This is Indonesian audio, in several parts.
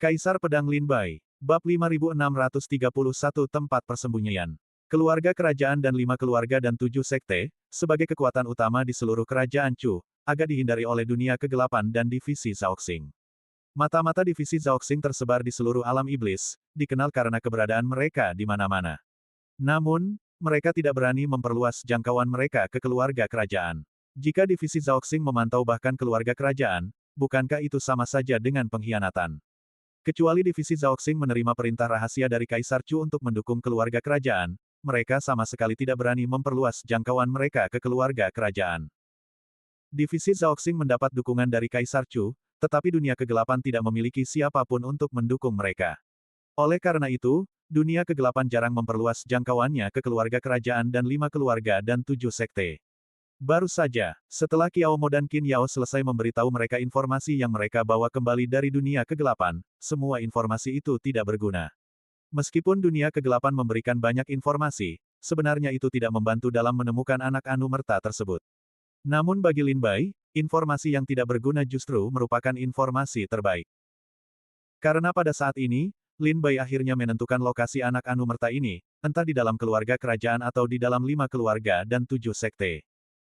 Kaisar Pedang Lin Bai. Bab 5631 Tempat Persembunyian. Keluarga kerajaan dan 5 keluarga dan 7 sekte, sebagai kekuatan utama di seluruh kerajaan Chu, agak dihindari oleh dunia kegelapan dan divisi Zhaoxing. Mata-mata divisi Zhaoxing tersebar di seluruh alam iblis, dikenal karena keberadaan mereka di mana-mana. Namun, mereka tidak berani memperluas jangkauan mereka ke keluarga kerajaan. Jika divisi Zhaoxing memantau bahkan keluarga kerajaan, bukankah itu sama saja dengan pengkhianatan? Kecuali divisi Zhaoxing menerima perintah rahasia dari Kaisar Chu untuk mendukung keluarga kerajaan, mereka sama sekali tidak berani memperluas jangkauan mereka ke keluarga kerajaan. Divisi Zhaoxing mendapat dukungan dari Kaisar Chu, tetapi dunia kegelapan tidak memiliki siapapun untuk mendukung mereka. Oleh karena itu, dunia kegelapan jarang memperluas jangkauannya ke keluarga kerajaan dan 5 keluarga dan 7 sekte. Baru saja, setelah Qiao Mo dan Qin Yao selesai memberitahu mereka informasi yang mereka bawa kembali dari dunia kegelapan, semua informasi itu tidak berguna. Meskipun dunia kegelapan memberikan banyak informasi, sebenarnya itu tidak membantu dalam menemukan anak Anumerta tersebut. Namun bagi Lin Bai, informasi yang tidak berguna justru merupakan informasi terbaik. Karena pada saat ini, Lin Bai akhirnya menentukan lokasi anak Anumerta ini, entah di dalam keluarga kerajaan atau di dalam 5 keluarga dan 7 sekte.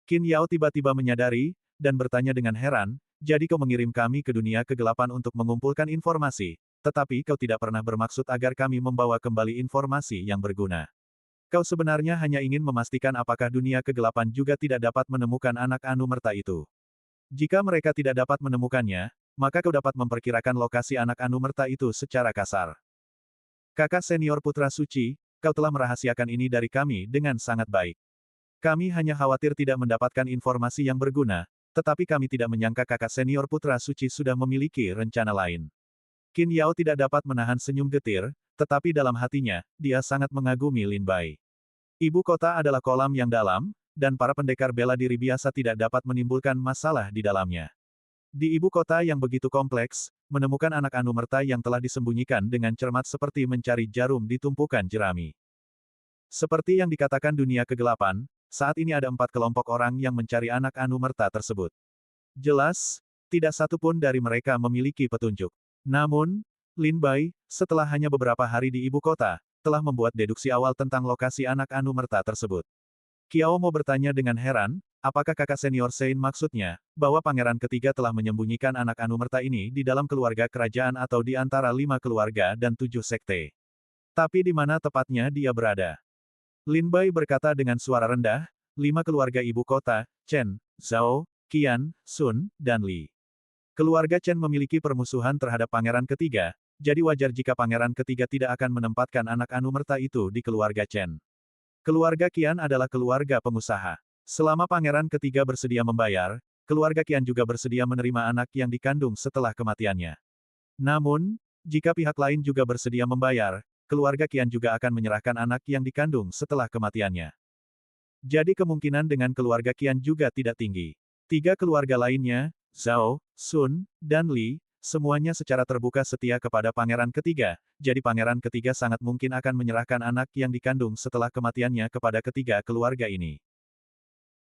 Qin Yao tiba-tiba menyadari, dan bertanya dengan heran, jadi kau mengirim kami ke dunia kegelapan untuk mengumpulkan informasi, tetapi kau tidak pernah bermaksud agar kami membawa kembali informasi yang berguna. Kau sebenarnya hanya ingin memastikan apakah dunia kegelapan juga tidak dapat menemukan anak Anumerta itu. Jika mereka tidak dapat menemukannya, maka kau dapat memperkirakan lokasi anak Anumerta itu secara kasar. Kakak senior Putra Suci, kau telah merahasiakan ini dari kami dengan sangat baik. Kami hanya khawatir tidak mendapatkan informasi yang berguna, tetapi kami tidak menyangka kakak senior Putra Suci sudah memiliki rencana lain. Qin Yao tidak dapat menahan senyum getir, tetapi dalam hatinya, dia sangat mengagumi Lin Bai. Ibu kota adalah kolam yang dalam, dan para pendekar bela diri biasa tidak dapat menimbulkan masalah di dalamnya. Di ibu kota yang begitu kompleks, menemukan anak Anumerta yang telah disembunyikan dengan cermat seperti mencari jarum di tumpukan jerami. Seperti yang dikatakan dunia kegelapan, saat ini ada 4 kelompok orang yang mencari anak Anumerta tersebut. Jelas, tidak satu pun dari mereka memiliki petunjuk. Namun, Lin Bai, setelah hanya beberapa hari di ibu kota, telah membuat deduksi awal tentang lokasi anak Anumerta tersebut. Qiao Mo bertanya dengan heran, apakah kakak senior Sein maksudnya, bahwa pangeran ketiga telah menyembunyikan anak Anumerta ini di dalam keluarga kerajaan atau di antara 5 keluarga dan 7 sekte. Tapi di mana tepatnya dia berada? Lin Bai berkata dengan suara rendah, 5 keluarga ibu kota, Chen, Zhao, Qian, Sun, dan Li. Keluarga Chen memiliki permusuhan terhadap pangeran ketiga, jadi wajar jika pangeran ketiga tidak akan menempatkan anak Anumerta itu di keluarga Chen. Keluarga Qian adalah keluarga pengusaha. Selama pangeran ketiga bersedia membayar, keluarga Qian juga bersedia menerima anak yang dikandung setelah kematiannya. Namun, jika pihak lain juga bersedia membayar, keluarga Qian juga akan menyerahkan anak yang dikandung setelah kematiannya. Jadi kemungkinan dengan keluarga Qian juga tidak tinggi. 3 keluarga lainnya, Zhao, Sun, dan Li, semuanya secara terbuka setia kepada pangeran ketiga, jadi pangeran ketiga sangat mungkin akan menyerahkan anak yang dikandung setelah kematiannya kepada ketiga keluarga ini.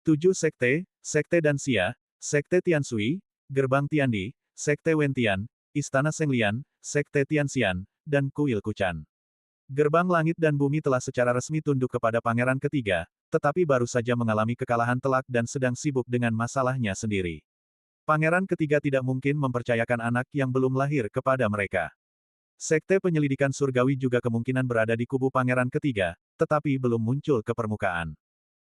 7 sekte, Sekte Danxia, Sekte Tianshui, Gerbang Tiandi, Sekte Wentian, Istana Senglian, Sekte Tianxian, dan Kuil Kucan. Gerbang langit dan bumi telah secara resmi tunduk kepada pangeran ketiga, tetapi baru saja mengalami kekalahan telak dan sedang sibuk dengan masalahnya sendiri. Pangeran ketiga tidak mungkin mempercayakan anak yang belum lahir kepada mereka. Sekte penyelidikan surgawi juga kemungkinan berada di kubu pangeran ketiga, tetapi belum muncul ke permukaan.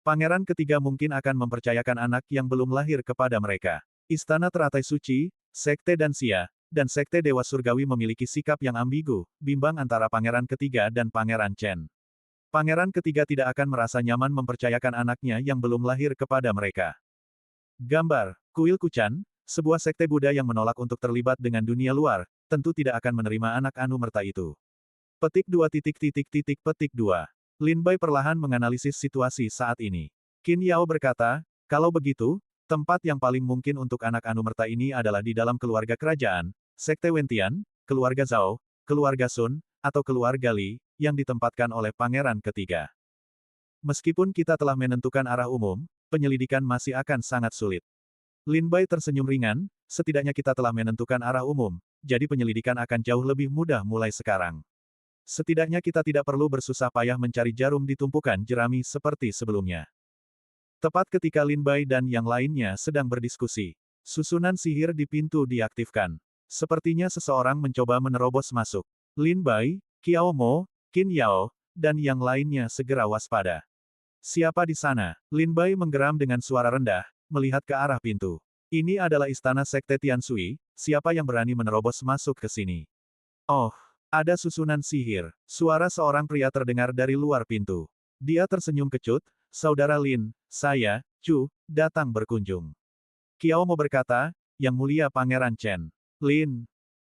Pangeran ketiga mungkin akan mempercayakan anak yang belum lahir kepada mereka. Istana Teratai Suci, Sekte Danxia, dan Sekte Dewa Surgawi memiliki sikap yang ambigu, bimbang antara pangeran ketiga dan pangeran Chen. Pangeran ketiga tidak akan merasa nyaman mempercayakan anaknya yang belum lahir kepada mereka. Gambar, Kuil Kucan, sebuah sekte Buddha yang menolak untuk terlibat dengan dunia luar, tentu tidak akan menerima anak Anumerta itu. Petik 2. Lin Bai perlahan menganalisis situasi saat ini. Qin Yao berkata, kalau begitu, tempat yang paling mungkin untuk anak Anumerta ini adalah di dalam keluarga kerajaan, Sekte Wentian, keluarga Zhao, keluarga Sun, atau keluarga Li, yang ditempatkan oleh pangeran ketiga. Meskipun kita telah menentukan arah umum, penyelidikan masih akan sangat sulit. Lin Bai tersenyum ringan, setidaknya kita telah menentukan arah umum, jadi penyelidikan akan jauh lebih mudah mulai sekarang. Setidaknya kita tidak perlu bersusah payah mencari jarum di tumpukan jerami seperti sebelumnya. Tepat ketika Lin Bai dan yang lainnya sedang berdiskusi, susunan sihir di pintu diaktifkan. Sepertinya seseorang mencoba menerobos masuk. Lin Bai, Qiao Mo, Qin Yao, dan yang lainnya segera waspada. Siapa di sana? Lin Bai menggeram dengan suara rendah, melihat ke arah pintu. Ini adalah istana Sekte Tianshui, siapa yang berani menerobos masuk ke sini? Oh, ada susunan sihir. Suara seorang pria terdengar dari luar pintu. Dia tersenyum kecut, Saudara Lin, saya, Chu, datang berkunjung. Qiao Mo berkata, Yang Mulia Pangeran Chen. Lin.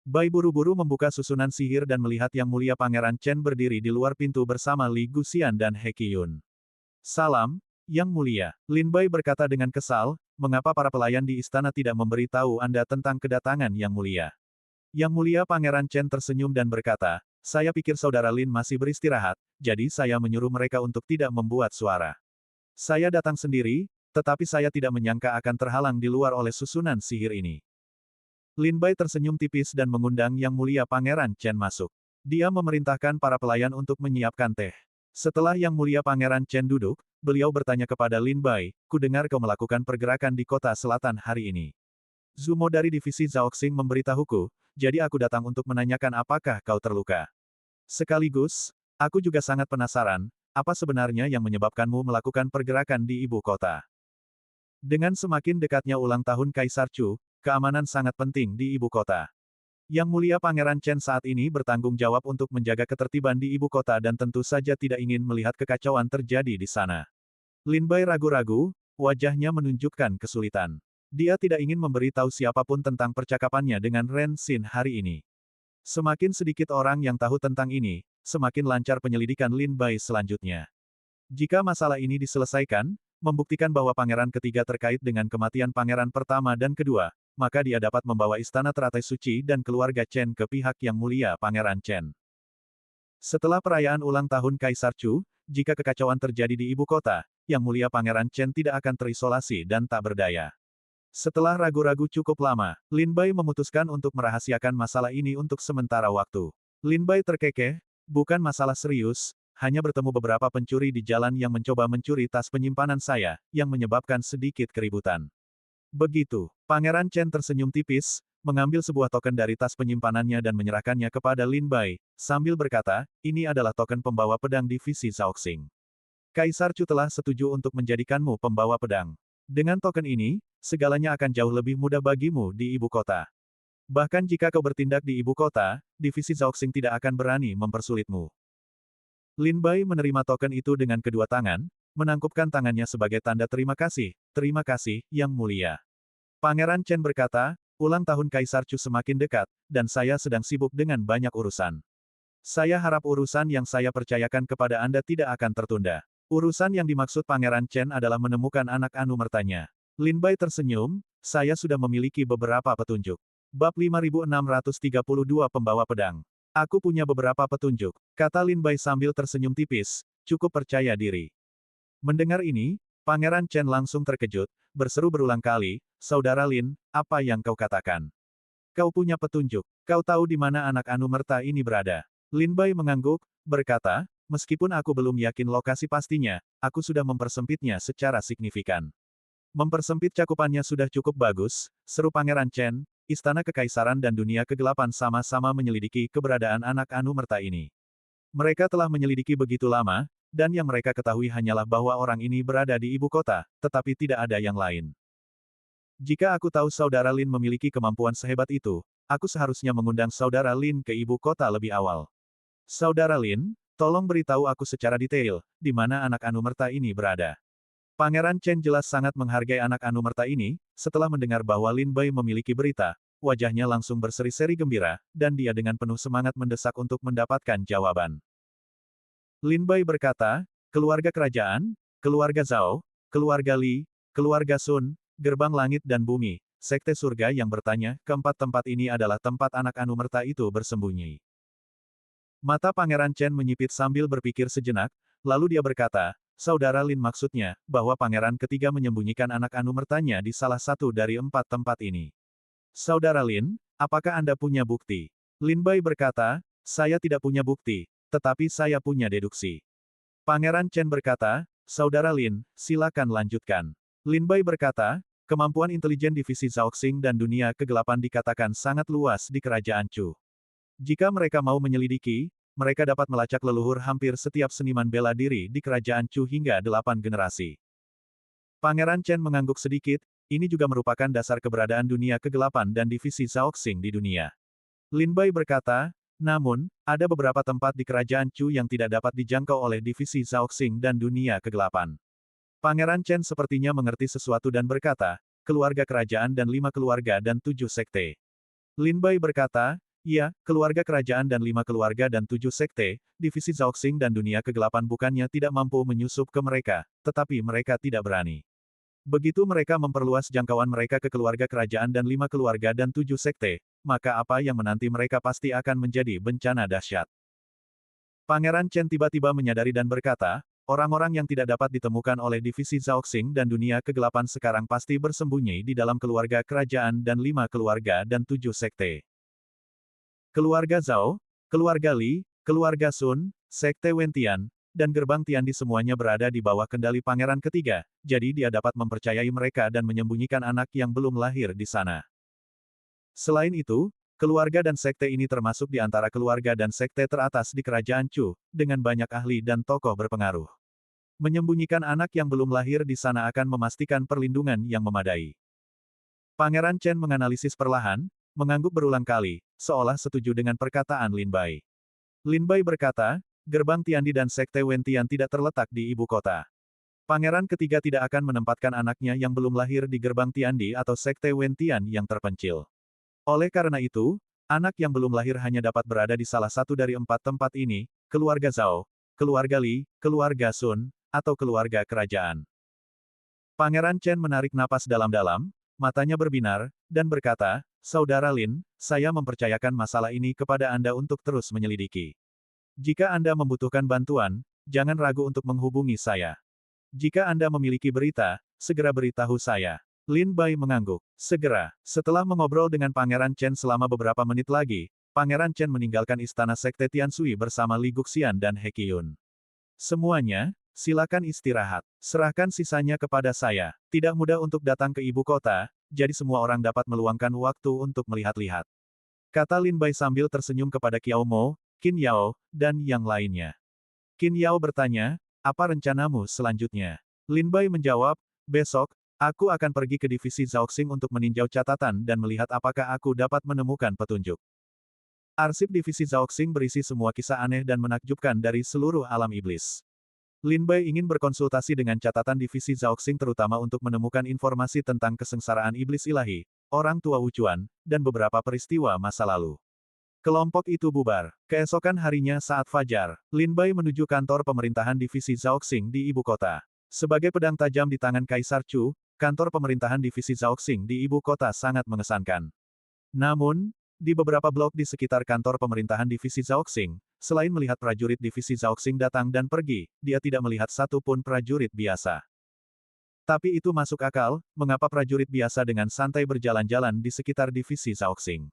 Bai buru-buru membuka susunan sihir dan melihat Yang Mulia Pangeran Chen berdiri di luar pintu bersama Li Guxian dan He Qiyun. Salam, Yang Mulia. Lin Bai berkata dengan kesal, mengapa para pelayan di istana tidak memberitahu Anda tentang kedatangan Yang Mulia? Yang Mulia Pangeran Chen tersenyum dan berkata, saya pikir Saudara Lin masih beristirahat, jadi saya menyuruh mereka untuk tidak membuat suara. Saya datang sendiri, tetapi saya tidak menyangka akan terhalang di luar oleh susunan sihir ini. Lin Bai tersenyum tipis dan mengundang Yang Mulia Pangeran Chen masuk. Dia memerintahkan para pelayan untuk menyiapkan teh. Setelah Yang Mulia Pangeran Chen duduk, beliau bertanya kepada Lin Bai, ku dengar kau melakukan pergerakan di kota selatan hari ini. Zumo dari divisi Zhaoxing memberitahuku, jadi aku datang untuk menanyakan apakah kau terluka. Sekaligus, aku juga sangat penasaran, apa sebenarnya yang menyebabkanmu melakukan pergerakan di ibu kota? Dengan semakin dekatnya ulang tahun Kaisar Chu, keamanan sangat penting di ibu kota. Yang Mulia Pangeran Chen saat ini bertanggung jawab untuk menjaga ketertiban di ibu kota dan tentu saja tidak ingin melihat kekacauan terjadi di sana. Lin Bai ragu-ragu, wajahnya menunjukkan kesulitan. Dia tidak ingin memberi tahu siapapun tentang percakapannya dengan Ren Xin hari ini. Semakin sedikit orang yang tahu tentang ini, semakin lancar penyelidikan Lin Bai selanjutnya. Jika masalah ini diselesaikan, membuktikan bahwa pangeran ketiga terkait dengan kematian pangeran pertama dan kedua, maka dia dapat membawa istana teratai suci dan keluarga Chen ke pihak Yang Mulia Pangeran Chen. Setelah perayaan ulang tahun Kaisar Chu, jika kekacauan terjadi di ibu kota, Yang Mulia Pangeran Chen tidak akan terisolasi dan tak berdaya. Setelah ragu-ragu cukup lama, Lin Bai memutuskan untuk merahasiakan masalah ini untuk sementara waktu. Lin Bai terkekeh, bukan masalah serius, hanya bertemu beberapa pencuri di jalan yang mencoba mencuri tas penyimpanan saya, yang menyebabkan sedikit keributan. Begitu, Pangeran Chen tersenyum tipis, mengambil sebuah token dari tas penyimpanannya dan menyerahkannya kepada Lin Bai, sambil berkata, ini adalah token pembawa pedang divisi Zhaoxing. Kaisar Chu telah setuju untuk menjadikanmu pembawa pedang. Dengan token ini, segalanya akan jauh lebih mudah bagimu di ibu kota. Bahkan jika kau bertindak di ibu kota, divisi Zhaoxing tidak akan berani mempersulitmu. Lin Bai menerima token itu dengan kedua tangan, menangkupkan tangannya sebagai tanda terima kasih, Yang Mulia. Pangeran Chen berkata, ulang tahun Kaisar Chu semakin dekat, dan saya sedang sibuk dengan banyak urusan. Saya harap urusan yang saya percayakan kepada Anda tidak akan tertunda. Urusan yang dimaksud Pangeran Chen adalah menemukan anak anumertanya. Lin Bai tersenyum, saya sudah memiliki beberapa petunjuk. Bab 5632 Pembawa Pedang. Aku punya beberapa petunjuk, kata Lin Bai sambil tersenyum tipis, cukup percaya diri. Mendengar ini, Pangeran Chen langsung terkejut, berseru berulang kali, Saudara Lin, apa yang kau katakan? Kau punya petunjuk, kau tahu di mana anak anumerta ini berada. Lin Bai mengangguk, berkata, meskipun aku belum yakin lokasi pastinya, aku sudah mempersempitnya secara signifikan. Mempersempit cakupannya sudah cukup bagus, seru Pangeran Chen, Istana Kekaisaran dan Dunia Kegelapan sama-sama menyelidiki keberadaan anak anumerta ini. Mereka telah menyelidiki begitu lama, dan yang mereka ketahui hanyalah bahwa orang ini berada di ibu kota, tetapi tidak ada yang lain. Jika aku tahu Saudara Lin memiliki kemampuan sehebat itu, aku seharusnya mengundang Saudara Lin ke ibu kota lebih awal. Saudara Lin, tolong beritahu aku secara detail, di mana anak anumerta ini berada. Pangeran Chen jelas sangat menghargai anak anumerta ini, setelah mendengar bahwa Lin Bai memiliki berita, wajahnya langsung berseri-seri gembira, dan dia dengan penuh semangat mendesak untuk mendapatkan jawaban. Lin Bai berkata, keluarga kerajaan, keluarga Zhao, keluarga Li, keluarga Sun, gerbang langit dan bumi, sekte surga yang bertanya, keempat tempat ini adalah tempat anak anumerta itu bersembunyi. Mata Pangeran Chen menyipit sambil berpikir sejenak, lalu dia berkata, Saudara Lin maksudnya, bahwa pangeran ketiga menyembunyikan anak anumertanya di salah satu dari empat tempat ini. Saudara Lin, Apakah Anda punya bukti? Lin Bai berkata, saya tidak punya bukti, tetapi saya punya deduksi. Pangeran Chen berkata, Saudara Lin, silakan lanjutkan. Lin Bai berkata, kemampuan intelijen divisi Zhaoxing dan dunia kegelapan dikatakan sangat luas di kerajaan Chu. Jika mereka mau menyelidiki, mereka dapat melacak leluhur hampir setiap seniman bela diri di kerajaan Chu hingga 8 generasi. Pangeran Chen mengangguk sedikit, ini juga merupakan dasar keberadaan dunia kegelapan dan divisi Zhaoxing di dunia. Lin Bai berkata, namun, ada beberapa tempat di kerajaan Chu yang tidak dapat dijangkau oleh divisi Zhaoxing dan dunia kegelapan. Pangeran Chen sepertinya mengerti sesuatu dan berkata, keluarga kerajaan dan 5 keluarga dan 7 sekte. Lin Bai berkata, ya, keluarga kerajaan dan 5 keluarga dan 7 sekte, divisi Zhaoxing dan dunia kegelapan bukannya tidak mampu menyusup ke mereka, tetapi mereka tidak berani. Begitu mereka memperluas jangkauan mereka ke keluarga kerajaan dan 5 keluarga dan 7 sekte, maka apa yang menanti mereka pasti akan menjadi bencana dahsyat. Pangeran Chen tiba-tiba menyadari dan berkata, orang-orang yang tidak dapat ditemukan oleh divisi Zhaoxing dan dunia kegelapan sekarang pasti bersembunyi di dalam keluarga kerajaan dan 5 keluarga dan 7 sekte. Keluarga Zhao, keluarga Li, keluarga Sun, sekte Wentian, dan gerbang Tiandi semuanya berada di bawah kendali pangeran ketiga, jadi dia dapat mempercayai mereka dan menyembunyikan anak yang belum lahir di sana. Selain itu, keluarga dan sekte ini termasuk di antara keluarga dan sekte teratas di kerajaan Chu, dengan banyak ahli dan tokoh berpengaruh. Menyembunyikan anak yang belum lahir di sana akan memastikan perlindungan yang memadai. Pangeran Chen menganalisis perlahan, mengangguk berulang kali, seolah setuju dengan perkataan Lin Bai. Lin Bai berkata, gerbang Tiandi dan sekte Wentian tidak terletak di ibu kota. Pangeran ketiga tidak akan menempatkan anaknya yang belum lahir di gerbang Tiandi atau sekte Wentian yang terpencil. Oleh karena itu, anak yang belum lahir hanya dapat berada di salah satu dari 4 tempat ini, keluarga Zhao, keluarga Li, keluarga Sun, atau keluarga kerajaan. Pangeran Chen menarik napas dalam-dalam, matanya berbinar, dan berkata, Saudara Lin, saya mempercayakan masalah ini kepada Anda untuk terus menyelidiki. Jika Anda membutuhkan bantuan, jangan ragu untuk menghubungi saya. Jika Anda memiliki berita, segera beritahu saya. Lin Bai mengangguk. Segera, setelah mengobrol dengan Pangeran Chen selama beberapa menit lagi, Pangeran Chen meninggalkan istana sekte Tianshui bersama Li Guxian dan He Qiyun. Semuanya, silakan istirahat. Serahkan sisanya kepada saya. Tidak mudah untuk datang ke ibu kota, jadi semua orang dapat meluangkan waktu untuk melihat-lihat. Kata Lin Bai sambil tersenyum kepada Qiao Mo, Qin Yao, dan yang lainnya. Qin Yao bertanya, apa rencanamu selanjutnya? Lin Bai menjawab, besok, aku akan pergi ke divisi Zhaoxing untuk meninjau catatan dan melihat apakah aku dapat menemukan petunjuk. Arsip divisi Zhaoxing berisi semua kisah aneh dan menakjubkan dari seluruh alam iblis. Lin Bai ingin berkonsultasi dengan catatan divisi Zhaoxing terutama untuk menemukan informasi tentang kesengsaraan iblis ilahi, orang tua Wuchuan, dan beberapa peristiwa masa lalu. Kelompok itu bubar. Keesokan harinya saat fajar, Lin Bai menuju kantor pemerintahan divisi Zhaoxing di ibu kota. Sebagai pedang tajam di tangan Kaisar Chu, kantor pemerintahan divisi Zhaoxing di ibu kota sangat mengesankan. Namun, di beberapa blok di sekitar kantor pemerintahan divisi Zhaoxing, selain melihat prajurit divisi Zhaoxing datang dan pergi, dia tidak melihat satu pun prajurit biasa. Tapi itu masuk akal, mengapa prajurit biasa dengan santai berjalan-jalan di sekitar divisi Zhaoxing?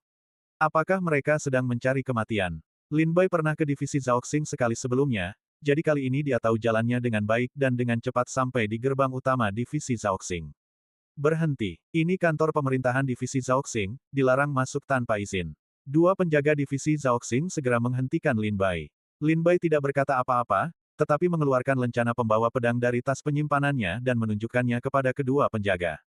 Apakah mereka sedang mencari kematian? Lin Bai pernah ke divisi Zhaoxing sekali sebelumnya, jadi kali ini dia tahu jalannya dengan baik dan dengan cepat sampai di gerbang utama divisi Zhaoxing. Berhenti. Ini kantor pemerintahan divisi Zhaoxing, dilarang masuk tanpa izin. Dua penjaga divisi Zhaoxing segera menghentikan Lin Bai. Lin Bai tidak berkata apa-apa, tetapi mengeluarkan lencana pembawa pedang dari tas penyimpanannya dan menunjukkannya kepada kedua penjaga.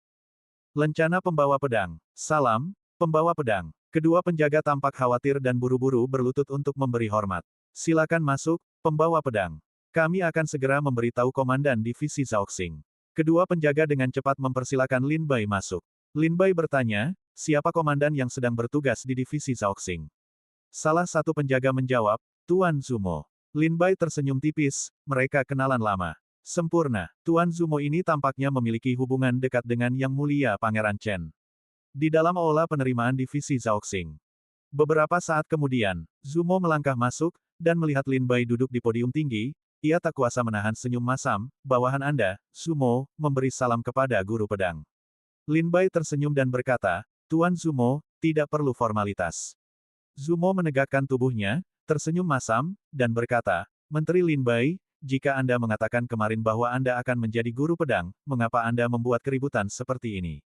Lencana pembawa pedang. Salam, pembawa pedang. Kedua penjaga tampak khawatir dan buru-buru berlutut untuk memberi hormat. Silakan masuk, pembawa pedang. Kami akan segera memberitahu komandan divisi Zhaoxing. Kedua penjaga dengan cepat mempersilakan Lin Bai masuk. Lin Bai bertanya, siapa komandan yang sedang bertugas di divisi Zhaoxing? Salah satu penjaga menjawab, Tuan Zumo. Lin Bai tersenyum tipis, mereka kenalan lama. Sempurna, Tuan Zumo ini tampaknya memiliki hubungan dekat dengan Yang Mulia Pangeran Chen. Di dalam aula penerimaan divisi Zhaoxing. Beberapa saat kemudian, Zumo melangkah masuk, dan melihat Lin Bai duduk di podium tinggi, ia tak kuasa menahan senyum masam, bawahan Anda, Zumo, memberi salam kepada guru pedang. Lin Bai tersenyum dan berkata, Tuan Zumo, tidak perlu formalitas. Zumo menegakkan tubuhnya, tersenyum masam, dan berkata, Menteri Lin Bai, jika Anda mengatakan kemarin bahwa Anda akan menjadi guru pedang, mengapa Anda membuat keributan seperti ini?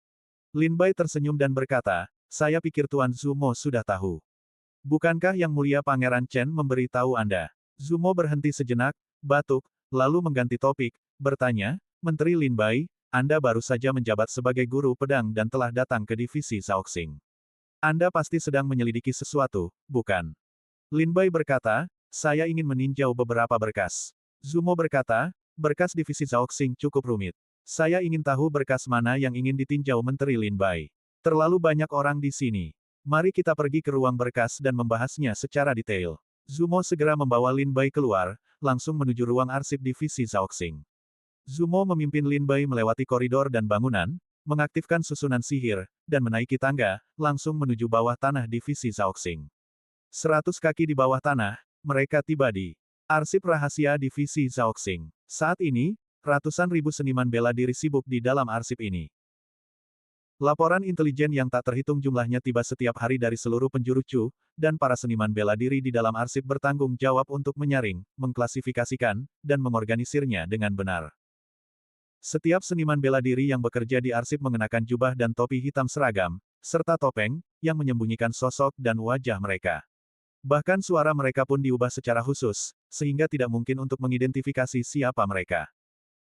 Lin Bai tersenyum dan berkata, saya pikir Tuan Zumo sudah tahu. Bukankah Yang Mulia Pangeran Chen memberitahu Anda? Zumo berhenti sejenak, batuk, lalu mengganti topik, bertanya, Menteri Lin Bai, Anda baru saja menjabat sebagai guru pedang dan telah datang ke divisi Zhaoxing. Anda pasti sedang menyelidiki sesuatu, bukan? Lin Bai berkata, saya ingin meninjau beberapa berkas. Zumo berkata, berkas divisi Zhaoxing cukup rumit. Saya ingin tahu berkas mana yang ingin ditinjau Menteri Lin Bai. Terlalu banyak orang di sini. Mari kita pergi ke ruang berkas dan membahasnya secara detail. Zumo segera membawa Lin Bai keluar, langsung menuju ruang arsip divisi Zhaoxing. Zumo memimpin Lin Bai melewati koridor dan bangunan, mengaktifkan susunan sihir, dan menaiki tangga, langsung menuju bawah tanah divisi Zhaoxing. 100 kaki di bawah tanah, mereka tiba di arsip rahasia divisi Zhaoxing. Saat ini, ratusan ribu seniman bela diri sibuk di dalam arsip ini. Laporan intelijen yang tak terhitung jumlahnya tiba setiap hari dari seluruh penjuru Chu, dan para seniman bela diri di dalam arsip bertanggung jawab untuk menyaring, mengklasifikasikan, dan mengorganisirnya dengan benar. Setiap seniman bela diri yang bekerja di arsip mengenakan jubah dan topi hitam seragam, serta topeng, yang menyembunyikan sosok dan wajah mereka. Bahkan suara mereka pun diubah secara khusus, sehingga tidak mungkin untuk mengidentifikasi siapa mereka.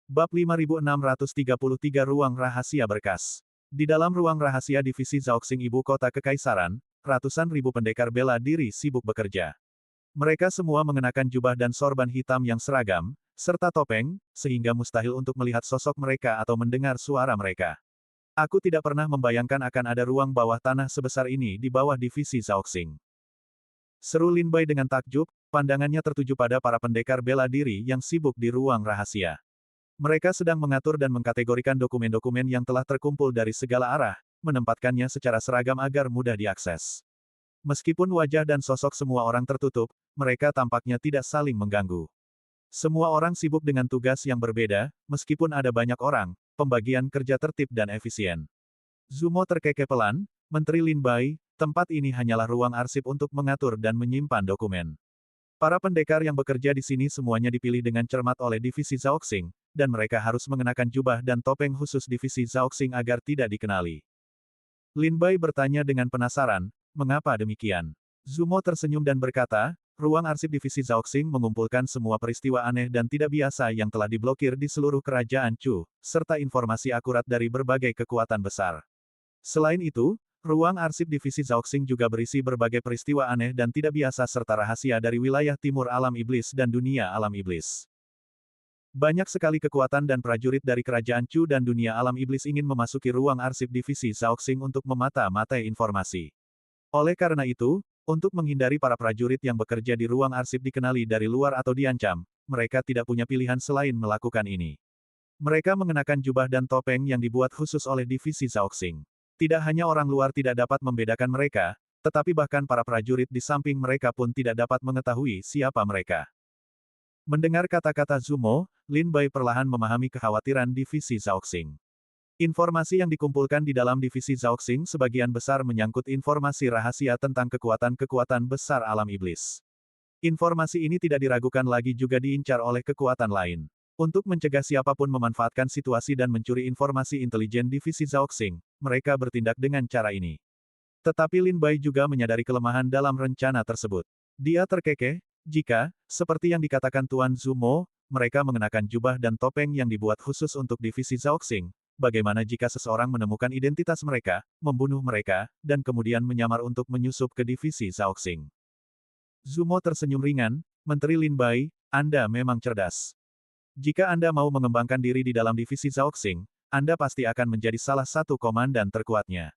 Bab 5633 Ruang Rahasia Berkas. Di dalam ruang rahasia divisi Zhaoxing Ibu Kota Kekaisaran, ratusan ribu pendekar bela diri sibuk bekerja. Mereka semua mengenakan jubah dan sorban hitam yang seragam, serta topeng, sehingga mustahil untuk melihat sosok mereka atau mendengar suara mereka. Aku tidak pernah membayangkan akan ada ruang bawah tanah sebesar ini di bawah divisi Zhaoxing. Seru Lin Bai dengan takjub, pandangannya tertuju pada para pendekar bela diri yang sibuk di ruang rahasia. Mereka sedang mengatur dan mengkategorikan dokumen-dokumen yang telah terkumpul dari segala arah, menempatkannya secara seragam agar mudah diakses. Meskipun wajah dan sosok semua orang tertutup, mereka tampaknya tidak saling mengganggu. Semua orang sibuk dengan tugas yang berbeda, meskipun ada banyak orang, pembagian kerja tertib dan efisien. Zumo terkekeh pelan, Menteri Lin Bai, tempat ini hanyalah ruang arsip untuk mengatur dan menyimpan dokumen. Para pendekar yang bekerja di sini semuanya dipilih dengan cermat oleh divisi Zhaoxing, dan mereka harus mengenakan jubah dan topeng khusus divisi Zhaoxing agar tidak dikenali. Lin Bai bertanya dengan penasaran, mengapa demikian? Zumo tersenyum dan berkata, ruang arsip divisi Zhaoxing mengumpulkan semua peristiwa aneh dan tidak biasa yang telah diblokir di seluruh kerajaan Chu, serta informasi akurat dari berbagai kekuatan besar. Selain itu, ruang arsip divisi Zhaoxing juga berisi berbagai peristiwa aneh dan tidak biasa serta rahasia dari wilayah timur alam iblis dan dunia alam iblis. Banyak sekali kekuatan dan prajurit dari kerajaan Chu dan dunia alam iblis ingin memasuki ruang arsip divisi Zhaoxing untuk memata-matai informasi. Oleh karena itu, untuk menghindari para prajurit yang bekerja di ruang arsip dikenali dari luar atau diancam, mereka tidak punya pilihan selain melakukan ini. Mereka mengenakan jubah dan topeng yang dibuat khusus oleh divisi Zhaoxing. Tidak hanya orang luar tidak dapat membedakan mereka, tetapi bahkan para prajurit di samping mereka pun tidak dapat mengetahui siapa mereka. Mendengar kata-kata Zumo, Lin Bai perlahan memahami kekhawatiran divisi Zhaoxing. Informasi yang dikumpulkan di dalam divisi Zhaoxing sebagian besar menyangkut informasi rahasia tentang kekuatan-kekuatan besar alam iblis. Informasi ini tidak diragukan lagi juga diincar oleh kekuatan lain. Untuk mencegah siapapun memanfaatkan situasi dan mencuri informasi intelijen divisi Zhaoxing, mereka bertindak dengan cara ini. Tetapi Lin Bai juga menyadari kelemahan dalam rencana tersebut. Dia terkekeh, jika, seperti yang dikatakan Tuan Zumo, mereka mengenakan jubah dan topeng yang dibuat khusus untuk divisi Zhaoxing, bagaimana jika seseorang menemukan identitas mereka, membunuh mereka, dan kemudian menyamar untuk menyusup ke divisi Zhaoxing. Zumo tersenyum ringan, Menteri Lin Bai, Anda memang cerdas. Jika Anda mau mengembangkan diri di dalam divisi Zhaoxing, Anda pasti akan menjadi salah satu komandan terkuatnya.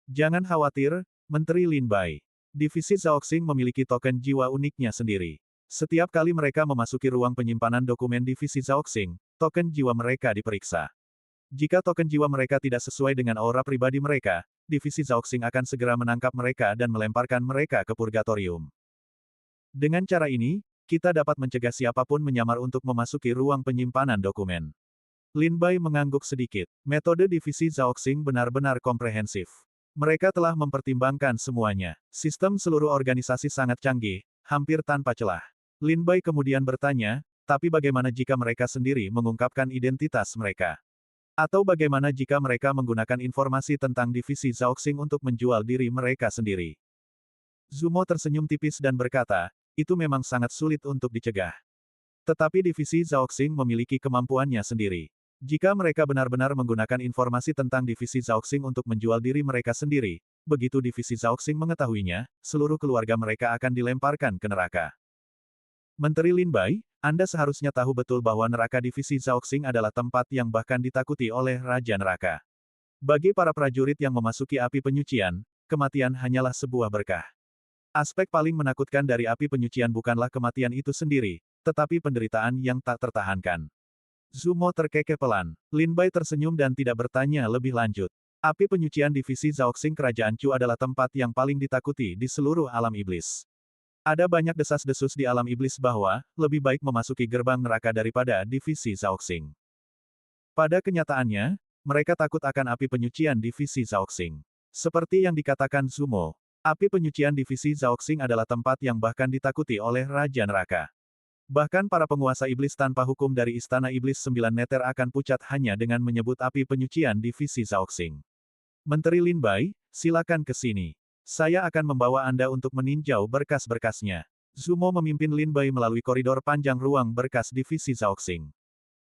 Jangan khawatir, Menteri Lin Bai. Divisi Zhaoxing memiliki token jiwa uniknya sendiri. Setiap kali mereka memasuki ruang penyimpanan dokumen divisi Zhaoxing, token jiwa mereka diperiksa. Jika token jiwa mereka tidak sesuai dengan aura pribadi mereka, divisi Zhaoxing akan segera menangkap mereka dan melemparkan mereka ke purgatorium. Dengan cara ini, kita dapat mencegah siapapun menyamar untuk memasuki ruang penyimpanan dokumen. Lin Bai mengangguk sedikit. Metode divisi Zhaoxing benar-benar komprehensif. Mereka telah mempertimbangkan semuanya. Sistem seluruh organisasi sangat canggih, hampir tanpa celah. Lin Bai kemudian bertanya, tapi bagaimana jika mereka sendiri mengungkapkan identitas mereka? Atau bagaimana jika mereka menggunakan informasi tentang divisi Zhaoxing untuk menjual diri mereka sendiri? Zumo tersenyum tipis dan berkata, itu memang sangat sulit untuk dicegah. Tetapi divisi Zhaoxing memiliki kemampuannya sendiri. Jika mereka benar-benar menggunakan informasi tentang divisi Zhaoxing untuk menjual diri mereka sendiri, begitu divisi Zhaoxing mengetahuinya, seluruh keluarga mereka akan dilemparkan ke neraka. Menteri Lin Bai, Anda seharusnya tahu betul bahwa neraka divisi Zhaoxing adalah tempat yang bahkan ditakuti oleh Raja Neraka. Bagi para prajurit yang memasuki api penyucian, kematian hanyalah sebuah berkah. Aspek paling menakutkan dari api penyucian bukanlah kematian itu sendiri, tetapi penderitaan yang tak tertahankan. Zumo terkekeh pelan. Lin Bai tersenyum dan tidak bertanya lebih lanjut. Api penyucian divisi Zhaoxing Kerajaan Chu adalah tempat yang paling ditakuti di seluruh alam iblis. Ada banyak desas-desus di alam iblis bahwa, lebih baik memasuki gerbang neraka daripada divisi Zhaoxing. Pada kenyataannya, mereka takut akan api penyucian divisi Zhaoxing. Seperti yang dikatakan Zumo, api penyucian divisi Zhaoxing adalah tempat yang bahkan ditakuti oleh Raja Neraka. Bahkan para penguasa iblis tanpa hukum dari Istana Iblis Sembilan Neter akan pucat hanya dengan menyebut api penyucian divisi Zhaoxing. Menteri Lin Bai, silakan ke sini. Saya akan membawa Anda untuk meninjau berkas-berkasnya. Zumo memimpin Lin Bai melalui koridor panjang ruang berkas divisi Zhaoxing.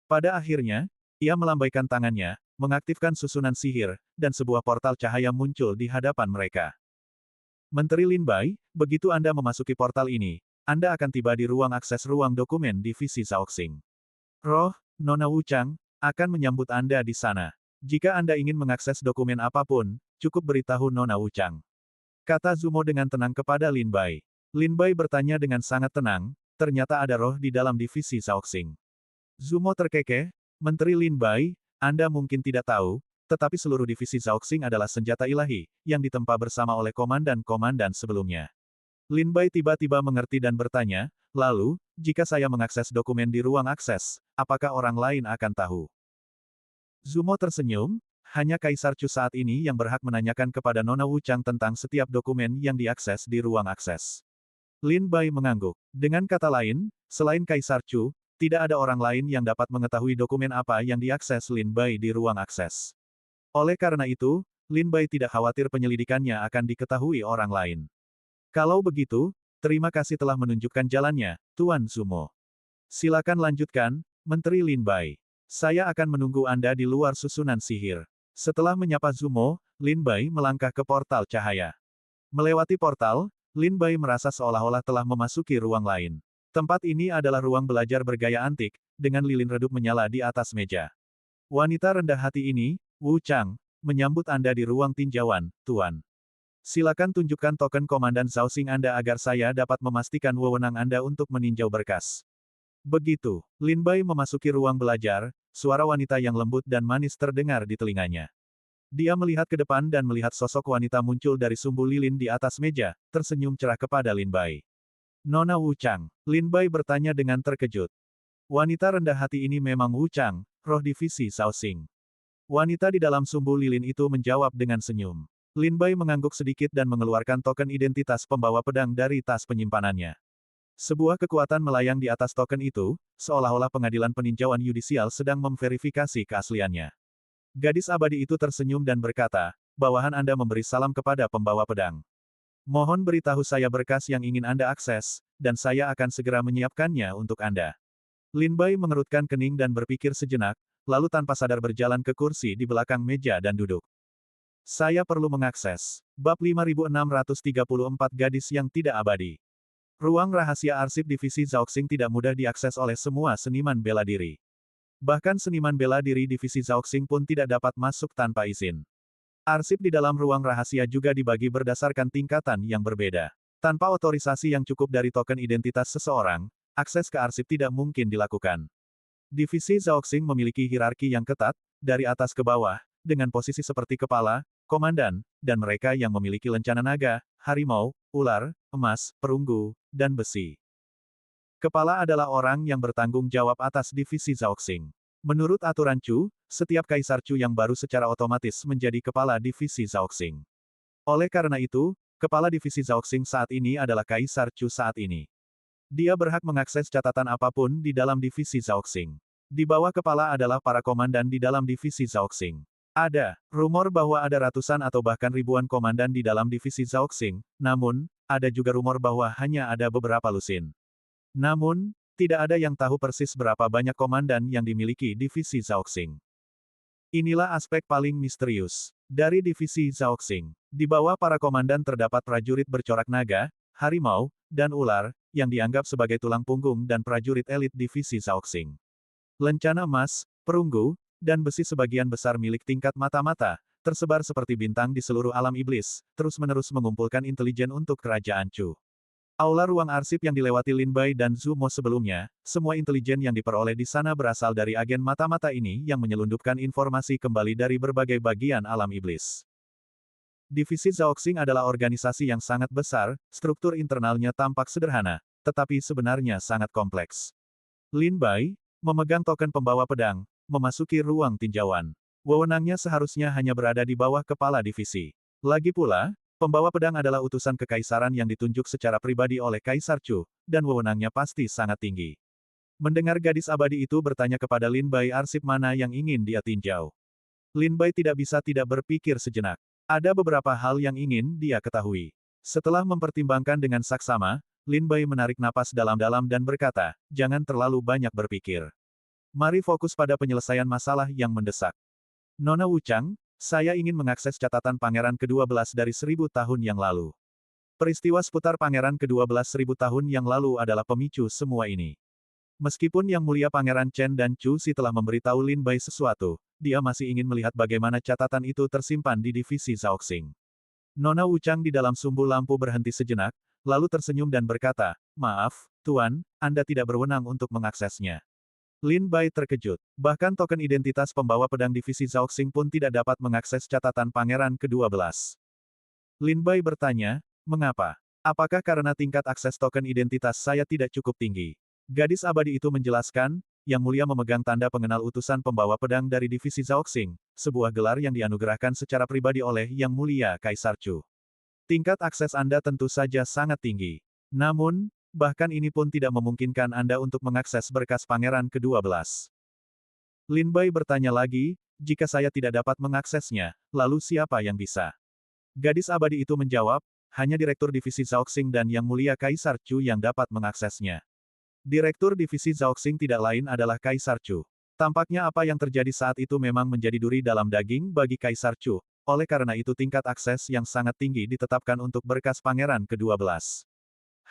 Pada akhirnya, ia melambaikan tangannya, mengaktifkan susunan sihir, dan sebuah portal cahaya muncul di hadapan mereka. Menteri Lin Bai, begitu Anda memasuki portal ini, Anda akan tiba di ruang akses ruang dokumen divisi Zhaoxing. Roh, Nona Wuchang, akan menyambut Anda di sana. Jika Anda ingin mengakses dokumen apapun, cukup beritahu Nona Wuchang. Kata Zumo dengan tenang kepada Lin Bai. Lin Bai bertanya dengan sangat tenang, ternyata ada roh di dalam divisi Zhaoxing. Zumo terkekeh, Menteri Lin Bai, Anda mungkin tidak tahu, tetapi seluruh divisi Zhaoxing adalah senjata ilahi, yang ditempa bersama oleh komandan-komandan sebelumnya. Lin Bai tiba-tiba mengerti dan bertanya, lalu, jika saya mengakses dokumen di ruang akses, apakah orang lain akan tahu? Zumo tersenyum, hanya Kaisar Chu saat ini yang berhak menanyakan kepada Nona Wuchang tentang setiap dokumen yang diakses di ruang akses. Lin Bai mengangguk. Dengan kata lain, selain Kaisar Chu, tidak ada orang lain yang dapat mengetahui dokumen apa yang diakses Lin Bai di ruang akses. Oleh karena itu, Lin Bai tidak khawatir penyelidikannya akan diketahui orang lain. Kalau begitu, terima kasih telah menunjukkan jalannya, Tuan Zumo. Silakan lanjutkan, Menteri Lin Bai. Saya akan menunggu Anda di luar susunan sihir. Setelah menyapa Zumo, Lin Bai melangkah ke portal cahaya. Melewati portal, Lin Bai merasa seolah-olah telah memasuki ruang lain. Tempat ini adalah ruang belajar bergaya antik, dengan lilin redup menyala di atas meja. Wanita rendah hati ini, Wu Chang, menyambut Anda di ruang tinjauan, Tuan. Silakan tunjukkan token Komandan Zhaoxing Anda agar saya dapat memastikan wewenang Anda untuk meninjau berkas. Begitu, Lin Bai memasuki ruang belajar, suara wanita yang lembut dan manis terdengar di telinganya. Dia melihat ke depan dan melihat sosok wanita muncul dari sumbu lilin di atas meja, tersenyum cerah kepada Lin Bai. Nona Wu Chang, Lin Bai bertanya dengan terkejut. Wanita rendah hati ini memang Wu Chang, roh divisi Zhaoxing. Wanita di dalam sumbu lilin itu menjawab dengan senyum. Lin Bai mengangguk sedikit dan mengeluarkan token identitas pembawa pedang dari tas penyimpanannya. Sebuah kekuatan melayang di atas token itu, seolah-olah pengadilan peninjauan yudisial sedang memverifikasi keasliannya. Gadis abadi itu tersenyum dan berkata, bawahan Anda memberi salam kepada pembawa pedang. Mohon beritahu saya berkas yang ingin Anda akses, dan saya akan segera menyiapkannya untuk Anda. Lin Bai mengerutkan kening dan berpikir sejenak, lalu tanpa sadar berjalan ke kursi di belakang meja dan duduk. Saya perlu mengakses. Bab 5634 Gadis yang Tidak Abadi. Ruang rahasia arsip divisi Zhaoxing tidak mudah diakses oleh semua seniman bela diri. Bahkan seniman bela diri divisi Zhaoxing pun tidak dapat masuk tanpa izin. Arsip di dalam ruang rahasia juga dibagi berdasarkan tingkatan yang berbeda. Tanpa otorisasi yang cukup dari token identitas seseorang, akses ke arsip tidak mungkin dilakukan. Divisi Zhaoxing memiliki hierarki yang ketat, dari atas ke bawah, dengan posisi seperti kepala, komandan, dan mereka yang memiliki lencana naga, harimau, ular, emas, perunggu, dan besi. Kepala adalah orang yang bertanggung jawab atas divisi Zhaoxing. Menurut aturan Chu, setiap Kaisar Chu yang baru secara otomatis menjadi kepala divisi Zhaoxing. Oleh karena itu, kepala divisi Zhaoxing saat ini adalah Kaisar Chu saat ini. Dia berhak mengakses catatan apapun di dalam divisi Zhaoxing. Di bawah kepala adalah para komandan di dalam divisi Zhaoxing. Ada rumor bahwa ada ratusan atau bahkan ribuan komandan di dalam divisi Zhaoxing, namun, ada juga rumor bahwa hanya ada beberapa lusin. Namun, tidak ada yang tahu persis berapa banyak komandan yang dimiliki divisi Zhaoxing. Inilah aspek paling misterius dari divisi Zhaoxing. Di bawah para komandan terdapat prajurit bercorak naga, harimau, dan ular, yang dianggap sebagai tulang punggung dan prajurit elit divisi Zhaoxing. Lencana emas, perunggu, dan besi sebagian besar milik tingkat mata-mata, tersebar seperti bintang di seluruh alam iblis, terus-menerus mengumpulkan intelijen untuk kerajaan Chu. Aula ruang arsip yang dilewati Lin Bai dan Zhu Mo sebelumnya, semua intelijen yang diperoleh di sana berasal dari agen mata-mata ini yang menyelundupkan informasi kembali dari berbagai bagian alam iblis. Divisi Zhaoxing adalah organisasi yang sangat besar, struktur internalnya tampak sederhana, tetapi sebenarnya sangat kompleks. Lin Bai, memegang token pembawa pedang, memasuki ruang tinjauan. Wewenangnya seharusnya hanya berada di bawah kepala divisi. Lagi pula, pembawa pedang adalah utusan kekaisaran yang ditunjuk secara pribadi oleh Kaisar Chu, dan wewenangnya pasti sangat tinggi. Mendengar gadis abadi itu bertanya kepada Lin Bai arsip mana yang ingin dia tinjau. Lin Bai tidak bisa tidak berpikir sejenak. Ada beberapa hal yang ingin dia ketahui. Setelah mempertimbangkan dengan saksama, Lin Bai menarik napas dalam-dalam dan berkata, jangan terlalu banyak berpikir. Mari fokus pada penyelesaian masalah yang mendesak. Nona Wuchang, saya ingin mengakses catatan Pangeran ke-12 dari 1000 tahun yang lalu. Peristiwa seputar Pangeran ke-12 1000 tahun yang lalu adalah pemicu semua ini. Meskipun Yang Mulia Pangeran Chen dan Chu Si telah memberitahu Lin Bai sesuatu, dia masih ingin melihat bagaimana catatan itu tersimpan di divisi Zhaoxing. Nona Wuchang di dalam sumbu lampu berhenti sejenak, lalu tersenyum dan berkata, maaf, Tuan, Anda tidak berwenang untuk mengaksesnya. Lin Bai terkejut. Bahkan token identitas pembawa pedang divisi Zhaoxing pun tidak dapat mengakses catatan Pangeran ke-12. Lin Bai bertanya, mengapa? Apakah karena tingkat akses token identitas saya tidak cukup tinggi? Gadis abadi itu menjelaskan, Yang Mulia memegang tanda pengenal utusan pembawa pedang dari divisi Zhaoxing, sebuah gelar yang dianugerahkan secara pribadi oleh Yang Mulia Kaisar Chu. Tingkat akses Anda tentu saja sangat tinggi. Namun, bahkan ini pun tidak memungkinkan Anda untuk mengakses berkas Pangeran ke-12. Lin Bai bertanya lagi, jika saya tidak dapat mengaksesnya, lalu siapa yang bisa? Gadis abadi itu menjawab, hanya Direktur Divisi Zhaoxing dan Yang Mulia Kaisar Chu yang dapat mengaksesnya. Direktur Divisi Zhaoxing tidak lain adalah Kaisar Chu. Tampaknya apa yang terjadi saat itu memang menjadi duri dalam daging bagi Kaisar Chu, oleh karena itu tingkat akses yang sangat tinggi ditetapkan untuk berkas Pangeran ke-12.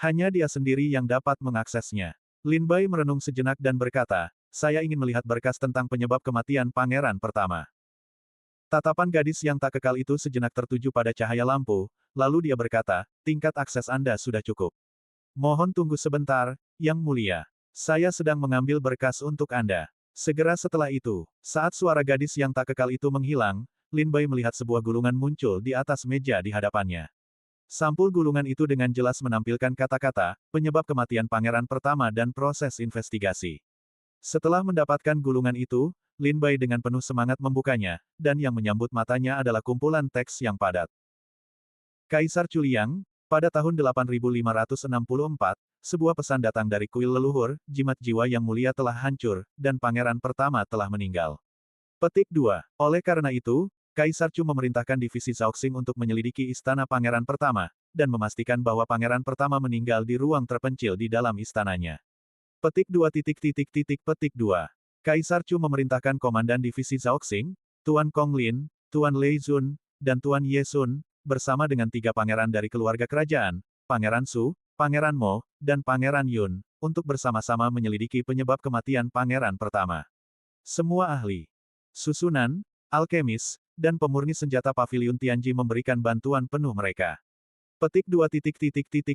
Hanya dia sendiri yang dapat mengaksesnya. Lin Bai merenung sejenak dan berkata, saya ingin melihat berkas tentang penyebab kematian pangeran pertama. Tatapan gadis yang tak kekal itu sejenak tertuju pada cahaya lampu, lalu dia berkata, tingkat akses Anda sudah cukup. Mohon tunggu sebentar, Yang Mulia. Saya sedang mengambil berkas untuk Anda. Segera setelah itu, saat suara gadis yang tak kekal itu menghilang, Lin Bai melihat sebuah gulungan muncul di atas meja di hadapannya. Sampul gulungan itu dengan jelas menampilkan kata-kata, penyebab kematian pangeran pertama dan proses investigasi. Setelah mendapatkan gulungan itu, Lin Bai dengan penuh semangat membukanya, dan yang menyambut matanya adalah kumpulan teks yang padat. Kaisar Chu Liang, pada tahun 8564, sebuah pesan datang dari kuil leluhur, jimat jiwa yang mulia telah hancur, dan pangeran pertama telah meninggal. Petik 2. Oleh karena itu, Kaisar Chu memerintahkan divisi Zhaoxing untuk menyelidiki istana pangeran pertama, dan memastikan bahwa pangeran pertama meninggal di ruang terpencil di dalam istananya. Petik 2. Petik 2. Kaisar Chu memerintahkan komandan divisi Zhaoxing, Tuan Kong Lin, Tuan Lei Zun, dan Tuan Ye Sun, bersama dengan 3 pangeran dari keluarga kerajaan, Pangeran Su, Pangeran Mo, dan Pangeran Yun, untuk bersama-sama menyelidiki penyebab kematian pangeran pertama. Semua ahli susunan, alkemis, dan pemurni senjata Paviliun Tianji memberikan bantuan penuh mereka. Petik 2.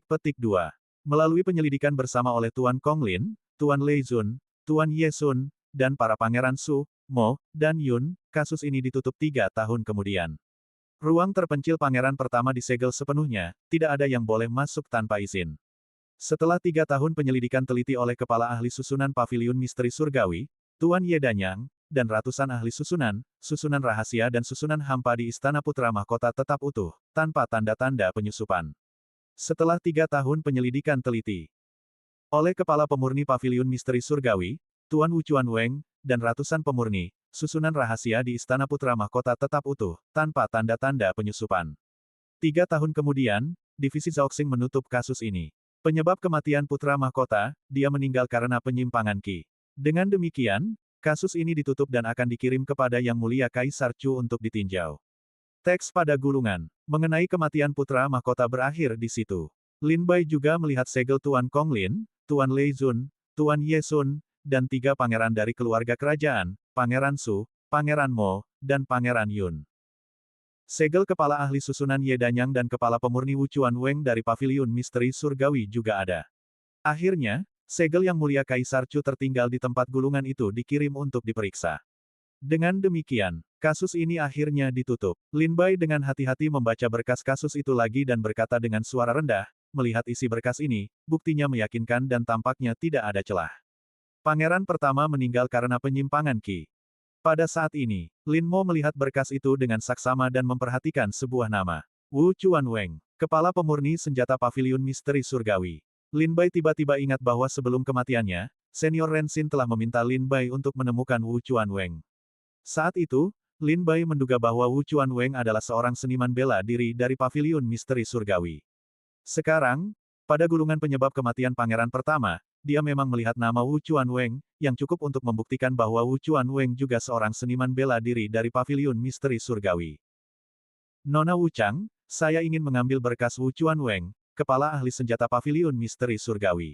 Petik 2. Melalui penyelidikan bersama oleh Tuan Kong Lin, Tuan Lei Zun, Tuan Ye Sun, dan para pangeran Su, Mo, dan Yun, kasus ini ditutup 3 tahun kemudian. Ruang terpencil pangeran pertama disegel sepenuhnya, tidak ada yang boleh masuk tanpa izin. Setelah 3 tahun penyelidikan teliti oleh kepala ahli susunan Paviliun Misteri Surgawi, Tuan Ye Danyang, dan ratusan ahli susunan, susunan rahasia dan susunan hampa di Istana Putra Mahkota tetap utuh, tanpa tanda-tanda penyusupan. Setelah 3 tahun penyelidikan teliti oleh Kepala Pemurni Paviliun Misteri Surgawi, Tuan Wuchuan Weng, dan ratusan pemurni, susunan rahasia di Istana Putra Mahkota tetap utuh, tanpa tanda-tanda penyusupan. 3 tahun kemudian, Divisi Zhaoxing menutup kasus ini. Penyebab kematian Putra Mahkota, dia meninggal karena penyimpangan Qi. Dengan demikian, kasus ini ditutup dan akan dikirim kepada Yang Mulia Kaisar Chu untuk ditinjau. Teks pada gulungan mengenai kematian Putra Mahkota berakhir di situ. Lin Bai juga melihat segel Tuan Kong Lin, Tuan Lei Zun, Tuan Ye Sun, dan 3 pangeran dari keluarga kerajaan, Pangeran Su, Pangeran Mo, dan Pangeran Yun. Segel kepala ahli susunan Ye Danyang dan kepala pemurni Wuchuan Weng dari Paviliun Misteri Surgawi juga ada. Akhirnya, segel Yang Mulia Kaisar Chu tertinggal di tempat gulungan itu dikirim untuk diperiksa. Dengan demikian, kasus ini akhirnya ditutup. Lin Bai dengan hati-hati membaca berkas kasus itu lagi dan berkata dengan suara rendah, melihat isi berkas ini, buktinya meyakinkan dan tampaknya tidak ada celah. Pangeran pertama meninggal karena penyimpangan Qi. Pada saat ini, Lin Mo melihat berkas itu dengan saksama dan memperhatikan sebuah nama. Wuchuan Weng, Kepala Pemurni Senjata Paviliun Misteri Surgawi. Lin Bai tiba-tiba ingat bahwa sebelum kematiannya, Senior Ren Xin telah meminta Lin Bai untuk menemukan Wuchuan Weng. Saat itu, Lin Bai menduga bahwa Wuchuan Weng adalah seorang seniman bela diri dari Paviliun Misteri Surgawi. Sekarang, pada gulungan penyebab kematian pangeran pertama, dia memang melihat nama Wuchuan Weng, yang cukup untuk membuktikan bahwa Wuchuan Weng juga seorang seniman bela diri dari Paviliun Misteri Surgawi. Nona Wuchang, saya ingin mengambil berkas Wuchuan Weng, Kepala Ahli Senjata Paviliun Misteri Surgawi.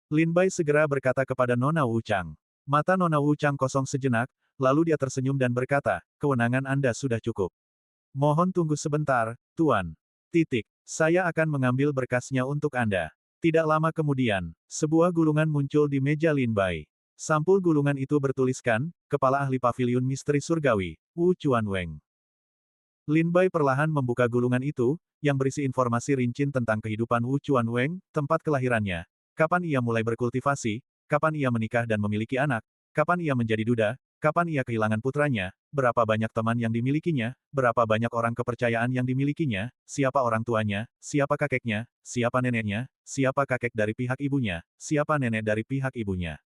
Lin Bai segera berkata kepada Nona Wuchang. Mata Nona Wuchang kosong sejenak, lalu dia tersenyum dan berkata, kewenangan Anda sudah cukup. Mohon tunggu sebentar, Tuan. Saya akan mengambil berkasnya untuk Anda. Tidak lama kemudian, sebuah gulungan muncul di meja Lin Bai. Sampul gulungan itu bertuliskan, Kepala Ahli Paviliun Misteri Surgawi, Wuchuan Weng. Lin Bai perlahan membuka gulungan itu, yang berisi informasi rinci tentang kehidupan Wuchuan Weng, tempat kelahirannya, kapan ia mulai berkultivasi, kapan ia menikah dan memiliki anak, kapan ia menjadi duda, kapan ia kehilangan putranya, berapa banyak teman yang dimilikinya, berapa banyak orang kepercayaan yang dimilikinya, siapa orang tuanya, siapa kakeknya, siapa neneknya, siapa kakek dari pihak ibunya, siapa nenek dari pihak ibunya.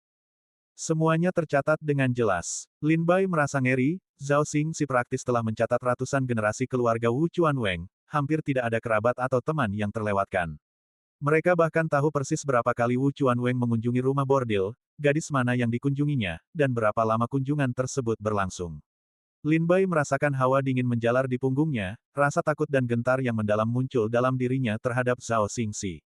Semuanya tercatat dengan jelas. Lin Bai merasa ngeri, Zhao Xing si praktis telah mencatat ratusan generasi keluarga Wuchuan Weng, hampir tidak ada kerabat atau teman yang terlewatkan. Mereka bahkan tahu persis berapa kali Wuchuan Weng mengunjungi rumah bordil, gadis mana yang dikunjunginya, dan berapa lama kunjungan tersebut berlangsung. Lin Bai merasakan hawa dingin menjalar di punggungnya, rasa takut dan gentar yang mendalam muncul dalam dirinya terhadap Zhao Xingxi.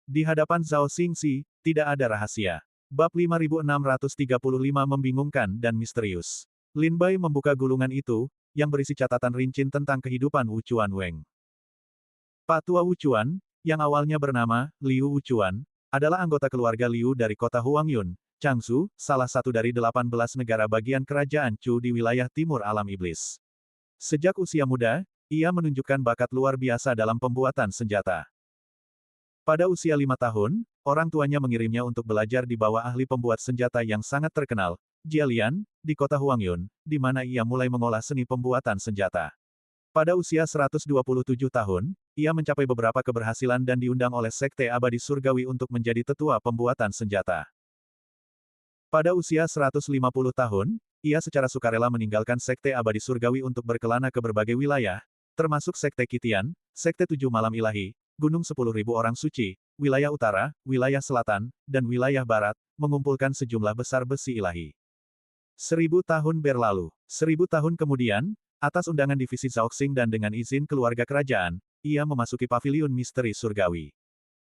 Di hadapan Zhao Xingxi, tidak ada rahasia. Bab 5635 membingungkan dan misterius. Lin Bai membuka gulungan itu, yang berisi catatan rinci tentang kehidupan Wuchuan Weng. Pak Tua Wuchuan, yang awalnya bernama Liu Wuchuan, adalah anggota keluarga Liu dari kota Huangyun, Changzhou, salah satu dari 18 negara bagian kerajaan Chu di wilayah timur alam iblis. Sejak usia muda, ia menunjukkan bakat luar biasa dalam pembuatan senjata. Pada usia 5 tahun, orang tuanya mengirimnya untuk belajar di bawah ahli pembuat senjata yang sangat terkenal, Jia Lian, di kota Huangyun, di mana ia mulai mengolah seni pembuatan senjata. Pada usia 127 tahun, ia mencapai beberapa keberhasilan dan diundang oleh Sekte Abadi Surgawi untuk menjadi tetua pembuatan senjata. Pada usia 150 tahun, ia secara sukarela meninggalkan Sekte Abadi Surgawi untuk berkelana ke berbagai wilayah, termasuk Sekte Kitian, Sekte Tujuh Malam Ilahi, Gunung 10.000 Orang Suci, wilayah utara, wilayah selatan, dan wilayah barat, mengumpulkan sejumlah besar besi ilahi. 1000 tahun berlalu. 1000 tahun kemudian, atas undangan divisi Zhaoxing dan dengan izin keluarga kerajaan, ia memasuki Paviliun Misteri Surgawi.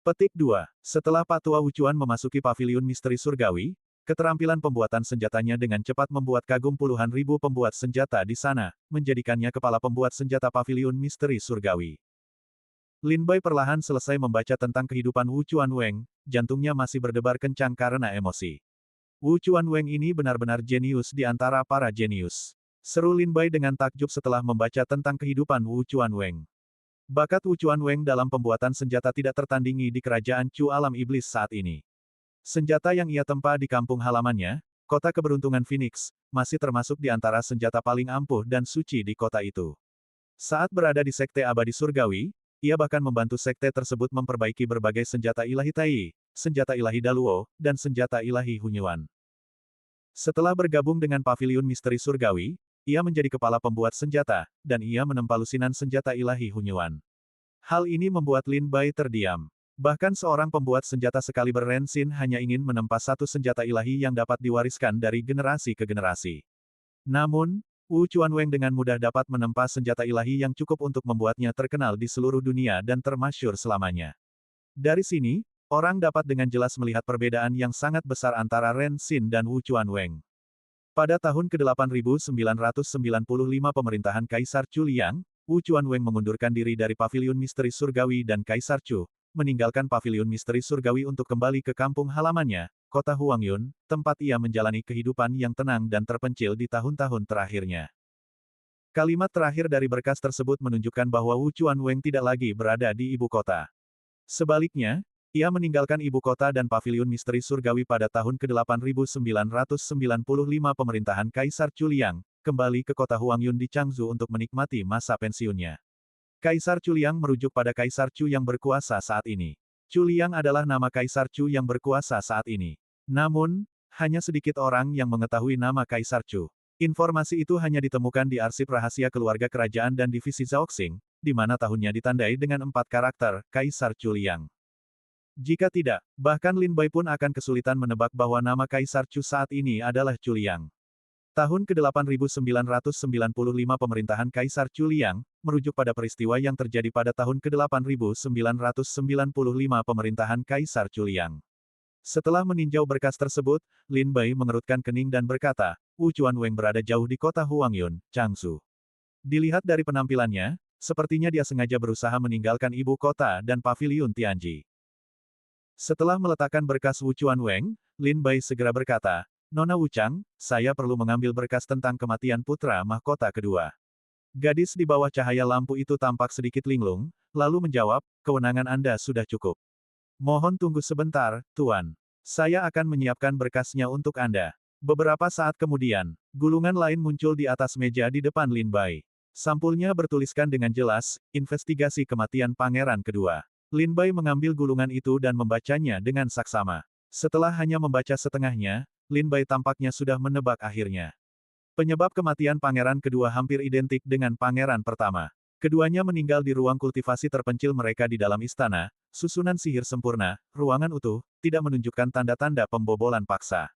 Petik 2. Setelah Pak Tua Wuchuan memasuki Paviliun Misteri Surgawi, keterampilan pembuatan senjatanya dengan cepat membuat kagum puluhan ribu pembuat senjata di sana, menjadikannya kepala pembuat senjata Paviliun Misteri Surgawi. Lin Bai perlahan selesai membaca tentang kehidupan Wuchuan Weng, jantungnya masih berdebar kencang karena emosi. Wuchuan Weng ini benar-benar jenius di antara para jenius. Seru Lin Bai dengan takjub setelah membaca tentang kehidupan Wuchuan Weng. Bakat Wuchuan Weng dalam pembuatan senjata tidak tertandingi di kerajaan Chu alam iblis saat ini. Senjata yang ia tempa di kampung halamannya, kota keberuntungan Phoenix, masih termasuk di antara senjata paling ampuh dan suci di kota itu. Saat berada di Sekte Abadi Surgawi, ia bahkan membantu sekte tersebut memperbaiki berbagai senjata ilahi Tai, senjata ilahi Daluo, dan senjata ilahi Hunyuan. Setelah bergabung dengan Paviliun Misteri Surgawi, ia menjadi kepala pembuat senjata, dan ia menempa lusinan senjata ilahi Hunyuan. Hal ini membuat Lin Bai terdiam. Bahkan seorang pembuat senjata sekaliber Ren Xin hanya ingin menempa satu senjata ilahi yang dapat diwariskan dari generasi ke generasi. Namun, Wu Chuanweng dengan mudah dapat menempa senjata ilahi yang cukup untuk membuatnya terkenal di seluruh dunia dan termasyhur selamanya. Dari sini, orang dapat dengan jelas melihat perbedaan yang sangat besar antara Ren Xin dan Wu Chuanweng. Pada tahun ke-8995 pemerintahan Kaisar Chu Liang, Wu Chuanweng mengundurkan diri dari Paviliun Misteri Surgawi dan Kaisar Chu, meninggalkan Paviliun Misteri Surgawi untuk kembali ke kampung halamannya, kota Huangyun, tempat ia menjalani kehidupan yang tenang dan terpencil di tahun-tahun terakhirnya. Kalimat terakhir dari berkas tersebut menunjukkan bahwa Wu Chuanweng tidak lagi berada di ibu kota. Sebaliknya, ia meninggalkan ibu kota dan Paviliun Misteri Surgawi pada tahun ke-8995 pemerintahan Kaisar Chu Liang, kembali ke kota Huangyun di Changzhou untuk menikmati masa pensiunnya. Kaisar Chu Liang merujuk pada Kaisar Chu yang berkuasa saat ini. Chu Liang adalah nama Kaisar Chu yang berkuasa saat ini. Namun, hanya sedikit orang yang mengetahui nama Kaisar Chu. Informasi itu hanya ditemukan di arsip rahasia keluarga kerajaan dan divisi Zhaoxing, di mana tahunnya ditandai dengan 4 karakter, Kaisar Chu Liang. Jika tidak, bahkan Lin Bai pun akan kesulitan menebak bahwa nama Kaisar Chu saat ini adalah Chu Liang. Tahun ke-8995 pemerintahan Kaisar Chu Liang, merujuk pada peristiwa yang terjadi pada tahun ke-8995 pemerintahan Kaisar Chu Liang. Setelah meninjau berkas tersebut, Lin Bai mengerutkan kening dan berkata, Wu Chuanweng berada jauh di kota Huangyun, Changzhou. Dilihat dari penampilannya, sepertinya dia sengaja berusaha meninggalkan ibu kota dan Paviliun Tianji. Setelah meletakkan berkas Wu Chuanweng, Lin Bai segera berkata, Nona Wu Chang, saya perlu mengambil berkas tentang kematian putra mahkota kedua. Gadis di bawah cahaya lampu itu tampak sedikit linglung, lalu menjawab, kewenangan Anda sudah cukup. Mohon tunggu sebentar, Tuan. Saya akan menyiapkan berkasnya untuk Anda. Beberapa saat kemudian, gulungan lain muncul di atas meja di depan Lin Bai. Sampulnya bertuliskan dengan jelas, investigasi kematian pangeran kedua. Lin Bai mengambil gulungan itu dan membacanya dengan saksama. Setelah hanya membaca setengahnya, Lin Bai tampaknya sudah menebak akhirnya. Penyebab kematian pangeran kedua hampir identik dengan pangeran pertama. Keduanya meninggal di ruang kultivasi terpencil mereka di dalam istana, susunan sihir sempurna, ruangan utuh, tidak menunjukkan tanda-tanda pembobolan paksa.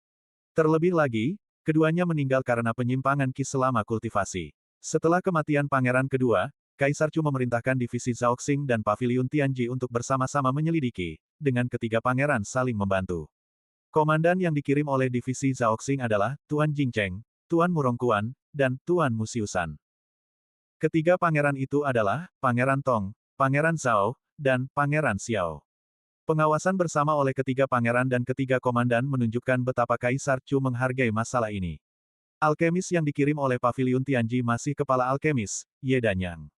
Terlebih lagi, keduanya meninggal karena penyimpangan Qi selama kultivasi. Setelah kematian pangeran kedua, Kaisar Chu memerintahkan divisi Zhaoxing dan Paviliun Tianji untuk bersama-sama menyelidiki, dengan ketiga pangeran saling membantu. Komandan yang dikirim oleh divisi Zhaoxing adalah Tuan Jingcheng, Tuan Murongkuan, dan Tuan Musiusan. Ketiga pangeran itu adalah Pangeran Tong, Pangeran Zhao, dan Pangeran Xiao. Pengawasan bersama oleh ketiga pangeran dan ketiga komandan menunjukkan betapa Kaisar Chu menghargai masalah ini. Alkemis yang dikirim oleh Paviliun Tianji masih kepala alkemis, Ye Danyang.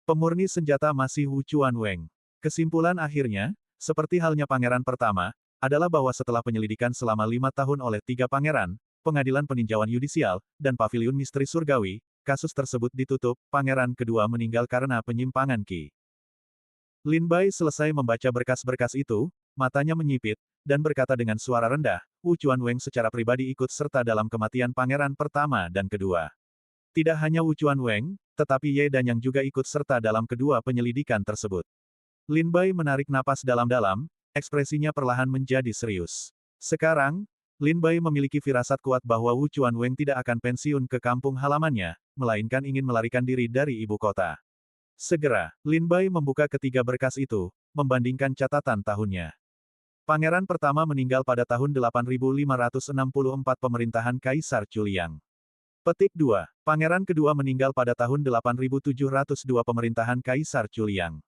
Pemurni senjata masih Wu Chuanweng. Kesimpulan akhirnya, seperti halnya pangeran pertama, adalah bahwa setelah penyelidikan selama 5 tahun oleh 3 pangeran, pengadilan peninjauan yudisial, dan Paviliun Misteri Surgawi, kasus tersebut ditutup, pangeran kedua meninggal karena penyimpangan Qi. Lin Bai selesai membaca berkas-berkas itu, matanya menyipit, dan berkata dengan suara rendah, Wu Chuanweng secara pribadi ikut serta dalam kematian pangeran pertama dan kedua. Tidak hanya Wu Chuanweng, tetapi Ye Danyang juga ikut serta dalam kedua penyelidikan tersebut. Lin Bai menarik napas dalam-dalam, ekspresinya perlahan menjadi serius. Sekarang, Lin Bai memiliki firasat kuat bahwa Wu Chuanweng tidak akan pensiun ke kampung halamannya, melainkan ingin melarikan diri dari ibu kota. Segera, Lin Bai membuka ketiga berkas itu, membandingkan catatan tahunnya. Pangeran pertama meninggal pada tahun 8564 pemerintahan Kaisar Chu Liang. Petik 2. Pangeran kedua meninggal pada tahun 8702 pemerintahan Kaisar Chu Liang.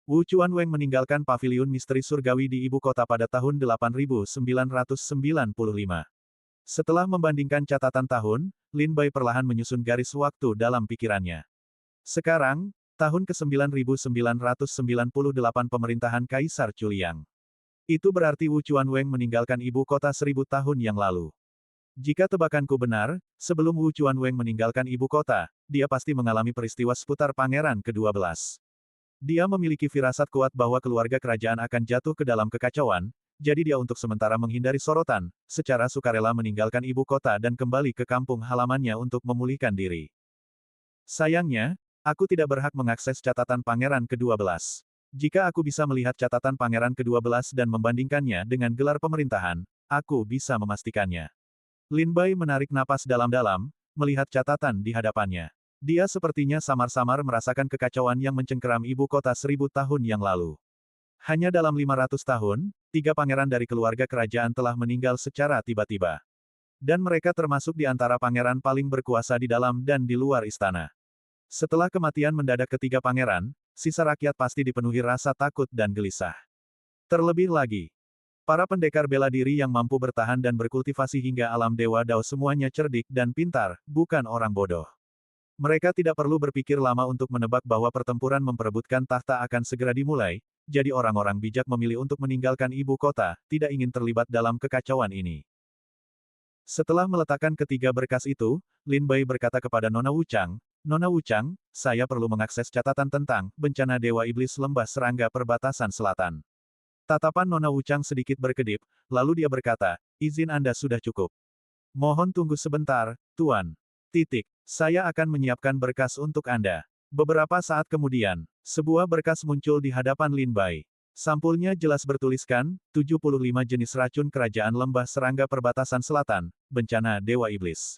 Wu Chuanweng meninggalkan Paviliun Misteri Surgawi di ibu kota pada tahun 8995. Setelah membandingkan catatan tahun, Lin Bai perlahan menyusun garis waktu dalam pikirannya. Sekarang, tahun ke-9998 pemerintahan Kaisar Chu Liang. Itu berarti Wu Chuanweng meninggalkan ibu kota 1000 tahun yang lalu. Jika tebakanku benar, sebelum Wu Chuanweng meninggalkan ibu kota, dia pasti mengalami peristiwa seputar pangeran ke-12. Dia memiliki firasat kuat bahwa keluarga kerajaan akan jatuh ke dalam kekacauan, jadi dia untuk sementara menghindari sorotan, secara sukarela meninggalkan ibu kota dan kembali ke kampung halamannya untuk memulihkan diri. Sayangnya, aku tidak berhak mengakses catatan pangeran ke-12. Jika aku bisa melihat catatan pangeran ke-12 dan membandingkannya dengan gelar pemerintahan, aku bisa memastikannya. Lin Bai menarik napas dalam-dalam, melihat catatan di hadapannya. Dia sepertinya samar-samar merasakan kekacauan yang mencengkeram ibu kota 1000 tahun yang lalu. Hanya dalam 500 tahun, 3 pangeran dari keluarga kerajaan telah meninggal secara tiba-tiba. Dan mereka termasuk di antara pangeran paling berkuasa di dalam dan di luar istana. Setelah kematian mendadak ketiga pangeran, sisa rakyat pasti dipenuhi rasa takut dan gelisah. Terlebih lagi, para pendekar bela diri yang mampu bertahan dan berkultivasi hingga alam dewa Dao semuanya cerdik dan pintar, bukan orang bodoh. Mereka tidak perlu berpikir lama untuk menebak bahwa pertempuran memperebutkan tahta akan segera dimulai, jadi orang-orang bijak memilih untuk meninggalkan ibu kota, tidak ingin terlibat dalam kekacauan ini. Setelah meletakkan ketiga berkas itu, Lin Bai berkata kepada Nona Wuchang, "Nona Wuchang, saya perlu mengakses catatan tentang bencana Dewa Iblis Lembah Serangga Perbatasan Selatan." Tatapan Nona Wuchang sedikit berkedip, lalu dia berkata, "Izin Anda sudah cukup. Mohon tunggu sebentar, Tuan. Titik. Saya akan menyiapkan berkas untuk Anda." Beberapa saat kemudian, sebuah berkas muncul di hadapan Lin Bai. Sampulnya jelas bertuliskan, 75 jenis racun kerajaan lembah serangga perbatasan selatan, bencana Dewa Iblis.